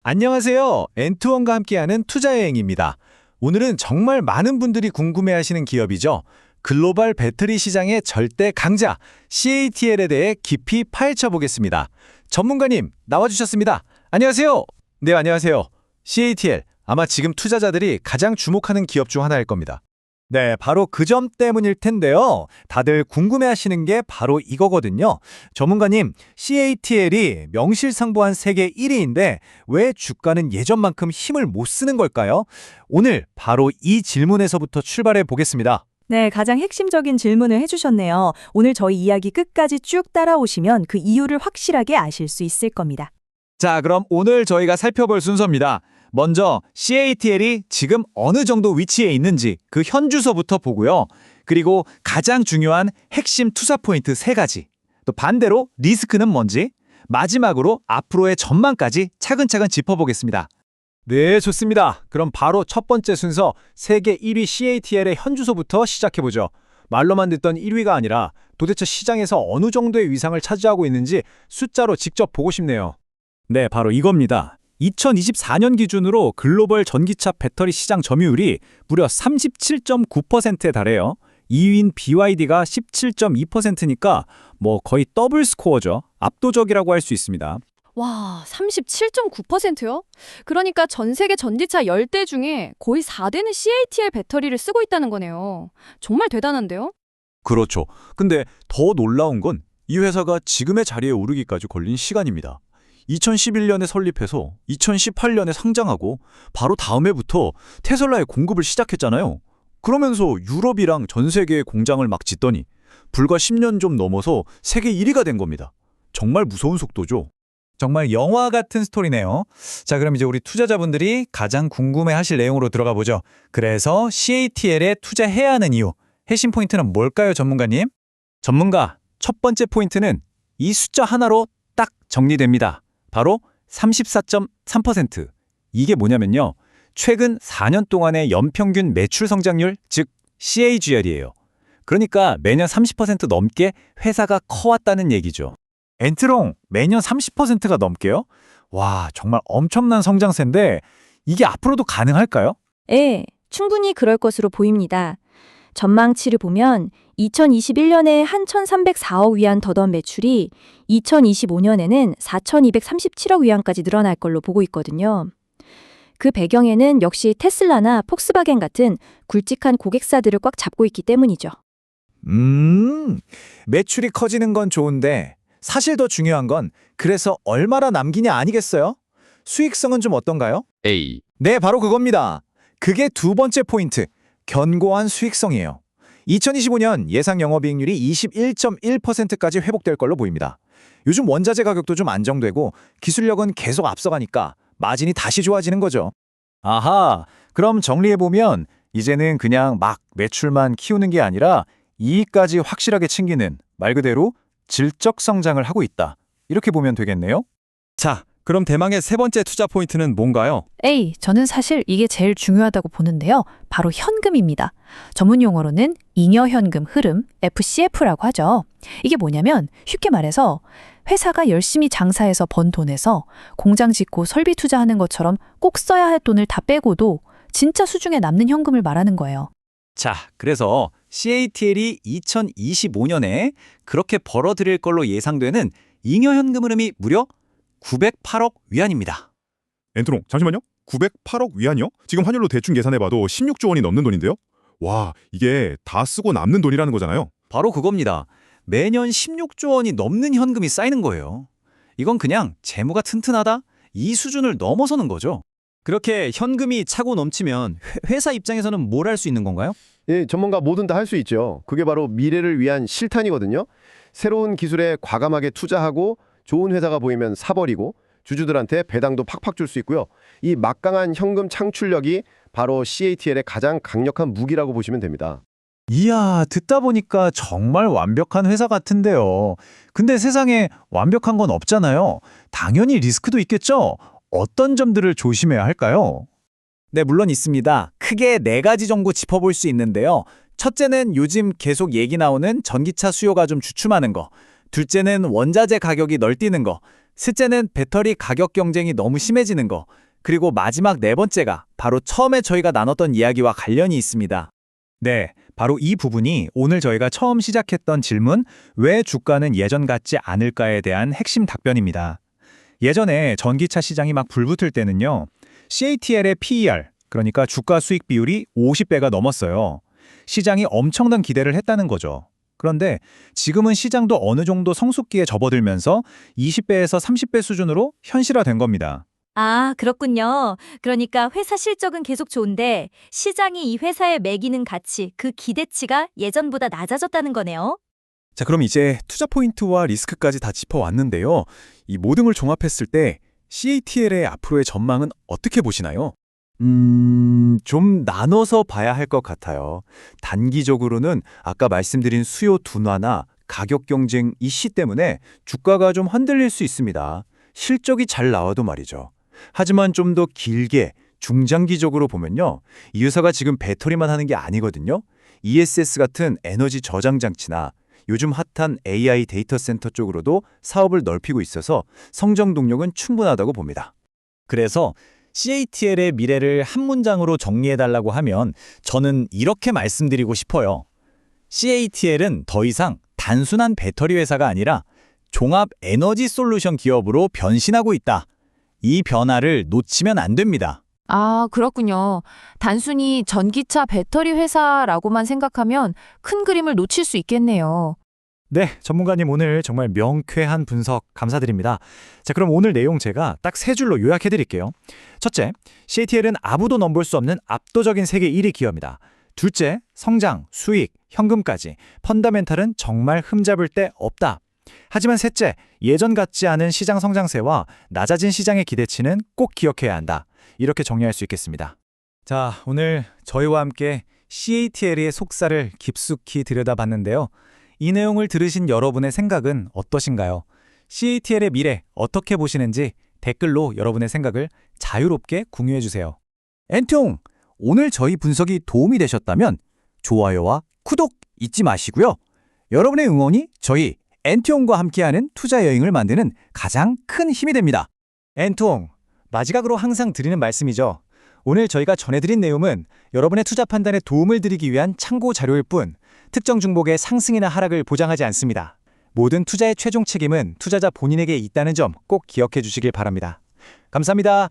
안녕하세요. 엔투원과 함께하는 투자여행입니다. 오늘은 정말 많은 분들이 궁금해하시는 기업이죠. 글로벌 배터리 시장의 절대 강자 CATL에 대해 깊이 파헤쳐 보겠습니다. 전문가님 나와주셨습니다. 안녕하세요. 네, 안녕하세요. CATL, 아마 지금 투자자들이 가장 주목하는 기업 중 하나일 겁니다. 네, 바로 그 점 때문일 텐데요. 다들 궁금해하시는 게 바로 이거거든요. 전문가님, CATL이 명실상부한 세계 1위인데 왜 주가는 예전만큼 힘을 못 쓰는 걸까요? 오늘 바로 이 질문에서부터 출발해 보겠습니다. 네, 가장 핵심적인 질문을 해주셨네요. 오늘 저희 이야기 끝까지 쭉 따라오시면 그 이유를 확실하게 아실 수 있을 겁니다. 자, 그럼 오늘 저희가 살펴볼 순서입니다. 먼저 CATL이 지금 어느 정도 위치에 있는지 그 현주소부터 보고요. 그리고 가장 중요한 핵심 투자 포인트 3가지. 또 반대로 리스크는 뭔지. 마지막으로 앞으로의 전망까지 차근차근 짚어보겠습니다. 네, 좋습니다. 그럼 바로 첫 번째 순서 세계 1위 CATL의 현주소부터 시작해보죠. 말로만 듣던 1위가 아니라 도대체 시장에서 어느 정도의 위상을 차지하고 있는지 숫자로 직접 보고 싶네요. 네, 바로 이겁니다. 2024년 기준으로 글로벌 전기차 배터리 시장 점유율이 무려 37.9%에 달해요. 2위인 BYD가 17.2%니까 거의 더블 스코어죠. 압도적이라고 할 수 있습니다. 와, 37.9%요? 그러니까 전 세계 전기차 10대 중에 거의 4대는 CATL 배터리를 쓰고 있다는 거네요. 정말 대단한데요? 그렇죠. 근데 더 놀라운 건 이 회사가 지금의 자리에 오르기까지 걸린 시간입니다. 2011년에 설립해서 2018년에 상장하고 바로 다음 해부터 테슬라의 공급을 시작했잖아요. 그러면서 유럽이랑 전 세계의 공장을 막 짓더니 불과 10년 좀 넘어서 세계 1위가 된 겁니다. 정말 무서운 속도죠. 정말 영화 같은 스토리네요. 자, 그럼 이제 우리 투자자분들이 가장 궁금해하실 내용으로 들어가 보죠. 그래서 CATL에 투자해야 하는 이유, 핵심 포인트는 뭘까요, 전문가님? 전문가, 첫 번째 포인트는 이 숫자 하나로 딱 정리됩니다. 바로 34.3%. 이게 뭐냐면요. 최근 4년 동안의 연평균 매출 성장률, 즉 CAGR이에요. 그러니까 매년 30% 넘게 회사가 커왔다는 얘기죠. 엔트롱 매년 30%가 넘게요? 와, 정말 엄청난 성장세인데 이게 앞으로도 가능할까요? 네, 충분히 그럴 것으로 보입니다. 전망치를 보면 2021년에 한 1,304억 위안 더던 매출이 2025년에는 4,237억 위안까지 늘어날 걸로 보고 있거든요. 그 배경에는 역시 테슬라나 폭스바겐 같은 굵직한 고객사들을 꽉 잡고 있기 때문이죠. 매출이 커지는 건 좋은데 사실 더 중요한 건 그래서 얼마나 남기냐 아니겠어요? 수익성은 좀 어떤가요? A. 네, 바로 그겁니다. 그게 두 번째 포인트, 견고한 수익성이에요. 2025년 예상 영업이익률이 21.1%까지 회복될 걸로 보입니다. 요즘 원자재 가격도 좀 안정되고 기술력은 계속 앞서가니까 마진이 다시 좋아지는 거죠. 아하, 그럼 정리해보면 이제는 그냥 막 매출만 키우는 게 아니라 이익까지 확실하게 챙기는 말 그대로 질적 성장을 하고 있다. 이렇게 보면 되겠네요. 자, 그럼 대망의 세 번째 투자 포인트는 뭔가요? A, 저는 사실 이게 제일 중요하다고 보는데요. 바로 현금입니다. 전문 용어로는 잉여현금 흐름, FCF라고 하죠. 이게 뭐냐면 쉽게 말해서 회사가 열심히 장사해서 번 돈에서 공장 짓고 설비 투자하는 것처럼 꼭 써야 할 돈을 다 빼고도 진짜 수중에 남는 현금을 말하는 거예요. 자, 그래서 CATL이 2025년에 그렇게 벌어들일 걸로 예상되는 잉여현금 흐름이 무려 908억 위안입니다. 엔트롱, 잠시만요. 908억 위안이요? 지금 환율로 대충 계산해봐도 16조 원이 넘는 돈인데요? 와, 이게 다 쓰고 남는 돈이라는 거잖아요. 바로 그겁니다. 매년 16조 원이 넘는 현금이 쌓이는 거예요. 이건 그냥 재무가 튼튼하다? 이 수준을 넘어서는 거죠. 그렇게 현금이 차고 넘치면 회사 입장에서는 뭘 할 수 있는 건가요? 예, 전문가 뭐든 다 할 수 있죠. 그게 바로 미래를 위한 실탄이거든요. 새로운 기술에 과감하게 투자하고 좋은 회사가 보이면 사버리고 주주들한테 배당도 팍팍 줄 수 있고요. 이 막강한 현금 창출력이 바로 CATL의 가장 강력한 무기라고 보시면 됩니다. 이야, 듣다 보니까 정말 완벽한 회사 같은데요. 근데 세상에 완벽한 건 없잖아요. 당연히 리스크도 있겠죠? 어떤 점들을 조심해야 할까요? 네, 물론 있습니다. 크게 4가지 정도 짚어볼 수 있는데요. 첫째는 요즘 계속 얘기 나오는 전기차 수요가 좀 주춤하는 거. 둘째는 원자재 가격이 널뛰는 거. 셋째는 배터리 가격 경쟁이 너무 심해지는 거. 그리고 마지막 네 번째가 바로 처음에 저희가 나눴던 이야기와 관련이 있습니다. 네, 바로 이 부분이 오늘 저희가 처음 시작했던 질문, 왜 주가는 예전 같지 않을까에 대한 핵심 답변입니다. 예전에 전기차 시장이 막 불붙을 때는요, CATL의 PER, 그러니까 주가 수익 비율이 50배가 넘었어요. 시장이 엄청난 기대를 했다는 거죠. 그런데 지금은 시장도 어느 정도 성숙기에 접어들면서 20배에서 30배 수준으로 현실화된 겁니다. 아, 그렇군요. 그러니까 회사 실적은 계속 좋은데 시장이 이 회사에 매기는 가치, 그 기대치가 예전보다 낮아졌다는 거네요. 자, 그럼 이제 투자 포인트와 리스크까지 다 짚어왔는데요. 이 모든 걸 종합했을 때 CATL의 앞으로의 전망은 어떻게 보시나요? 좀 나눠서 봐야 할 것 같아요. 단기적으로는 아까 말씀드린 수요 둔화나 가격 경쟁 이슈 때문에 주가가 좀 흔들릴 수 있습니다. 실적이 잘 나와도 말이죠. 하지만 좀 더 길게 중장기적으로 보면요. 이 회사가 지금 배터리만 하는 게 아니거든요. ESS 같은 에너지 저장 장치나 요즘 핫한 AI 데이터 센터 쪽으로도 사업을 넓히고 있어서 성장 동력은 충분하다고 봅니다. 그래서 CATL의 미래를 한 문장으로 정리해달라고 하면 저는 이렇게 말씀드리고 싶어요. CATL은 더 이상 단순한 배터리 회사가 아니라 종합 에너지 솔루션 기업으로 변신하고 있다. 이 변화를 놓치면 안 됩니다. 아, 그렇군요. 단순히 전기차 배터리 회사라고만 생각하면 큰 그림을 놓칠 수 있겠네요. 네, 전문가님 오늘 정말 명쾌한 분석 감사드립니다. 자, 그럼 오늘 내용 제가 딱 세 줄로 요약해 드릴게요. 첫째, CATL은 아무도 넘볼 수 없는 압도적인 세계 1위 기업이다. 둘째, 성장, 수익, 현금까지 펀더멘탈은 정말 흠잡을 데 없다. 하지만 셋째, 예전 같지 않은 시장 성장세와 낮아진 시장의 기대치는 꼭 기억해야 한다. 이렇게 정리할 수 있겠습니다. 자, 오늘 저희와 함께 CATL의 속살을 깊숙이 들여다봤는데요. 이 내용을 들으신 여러분의 생각은 어떠신가요? CATL의 미래 어떻게 보시는지 댓글로 여러분의 생각을 자유롭게 공유해 주세요. 엔통! 오늘 저희 분석이 도움이 되셨다면 좋아요와 구독 잊지 마시고요. 여러분의 응원이 저희 엔통과 함께하는 투자 여행을 만드는 가장 큰 힘이 됩니다. 엔통! 마지막으로 항상 드리는 말씀이죠. 오늘 저희가 전해드린 내용은 여러분의 투자 판단에 도움을 드리기 위한 참고 자료일 뿐 특정 종목의 상승이나 하락을 보장하지 않습니다. 모든 투자의 최종 책임은 투자자 본인에게 있다는 점 꼭 기억해 주시길 바랍니다. 감사합니다.